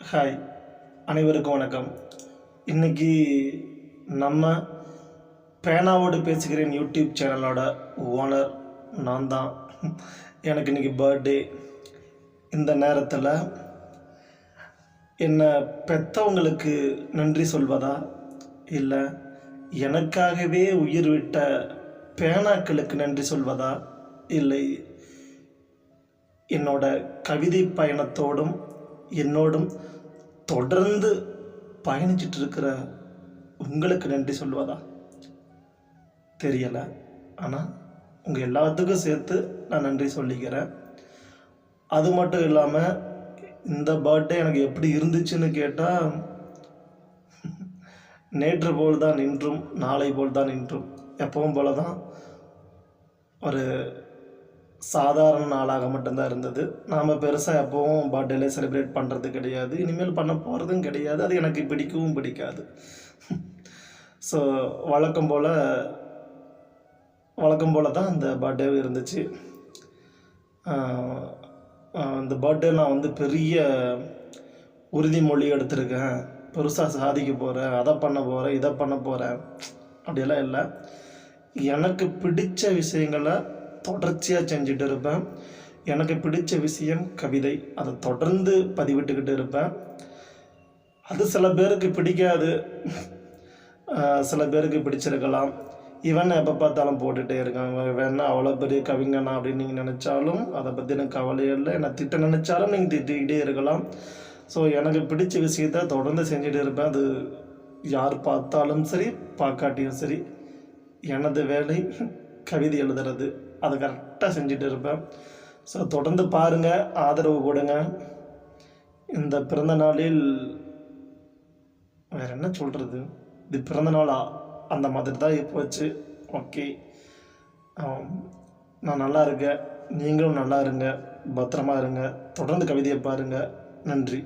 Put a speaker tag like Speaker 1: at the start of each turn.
Speaker 1: Hi, அனைவருக்கும் வணக்கம். இன்றைக்கி நம்ம பேனாவோடு பேசுகிறேன் யூடியூப் சேனலோட ஓனர் நான் தான். எனக்கு இன்றைக்கி பர்த்டே. இந்த நேரத்தில் என்னை பெற்றவங்களுக்கு நன்றி சொல்வதா, இல்லை எனக்காகவே உயிர் விட்ட பேனாக்களுக்கு நன்றி சொல்வதா, இல்லை என்னோட கவிதை பயணத்தோடும் என்னோடும் தொடர்ந்து பயணிச்சிட்டு இருக்கிற உங்களுக்கு நன்றி சொல்வதா தெரியலை. ஆனால் உங்கள் எல்லாத்துக்கும் சேர்த்து நான் நன்றி சொல்லிக்கிறேன். அது மட்டும் இல்லாமல் இந்த பர்த்டே எனக்கு எப்படி இருந்துச்சுன்னு கேட்டால், நேற்று போல் தான் இன்றும், நாளை போல் தான் இன்றும், எப்பவும் போல தான் ஒரு சாதாரண நாளாக மட்டும்தான் இருந்தது. நாம் பெருசாக எப்போவும் பர்த்டேல செலிப்ரேட் பண்ணுறது கிடையாது, இனிமேல் பண்ண போகிறதும் கிடையாது. அது எனக்கு பிடிக்கவும் பிடிக்காது. ஸோ வழக்கம் போல் தான் இந்த பர்த்டேவும் இருந்துச்சு. இந்த பர்த்டே நான் பெரிய உறுதிமொழி எடுத்திருக்கேன், பெருசாக சாதிக்க போகிறேன், அதை பண்ண போகிறேன், இதை பண்ண போகிறேன் அப்படியெல்லாம் இல்லை. எனக்கு பிடித்த விஷயங்களை தொடர்ச்சியாக செஞ்சுட்டு இருப்பேன். எனக்கு பிடித்த விஷயம் கவிதை, அதை தொடர்ந்து பதிவிட்டுக்கிட்டு இருப்பேன். அது சில பேருக்கு பிடிக்காது, சில பேருக்கு பிடிச்சிருக்கலாம். இவன் எப்போ பார்த்தாலும் போட்டுகிட்டே இருக்காங்க, வேணா அவ்வளோ பெரிய கவிஞனா அப்படின்னு நீங்கள் நினச்சாலும் அதை பற்றி எனக்கு கவலையே இல்லை. என்னை திட்ட நினச்சாலும் நீங்கள் திட்டிக்கிட்டே இருக்கலாம். ஸோ எனக்கு பிடிச்ச விஷயத்த தொடர்ந்து செஞ்சுட்டு இருப்பேன். அது யார் பார்த்தாலும் சரி, பார்க்காட்டியும் சரி, எனது வேலை கவிதை எழுதுறது. அதை கரெக்டாக செஞ்சுட்டு இருப்பேன். ஸோ தொடர்ந்து பாருங்கள், ஆதரவு கொடுங்க. இந்த பிறந்த நாளில் வேறு என்ன சொல்கிறது, இது பிறந்த நாளா அந்த மாதிரி தான் போச்சு. ஓகே, நான் நல்லா இருக்கேன், நீங்களும் நல்லா இருங்க, பத்திரமா இருங்க, தொடர்ந்து கவிதையை பாருங்கள். நன்றி.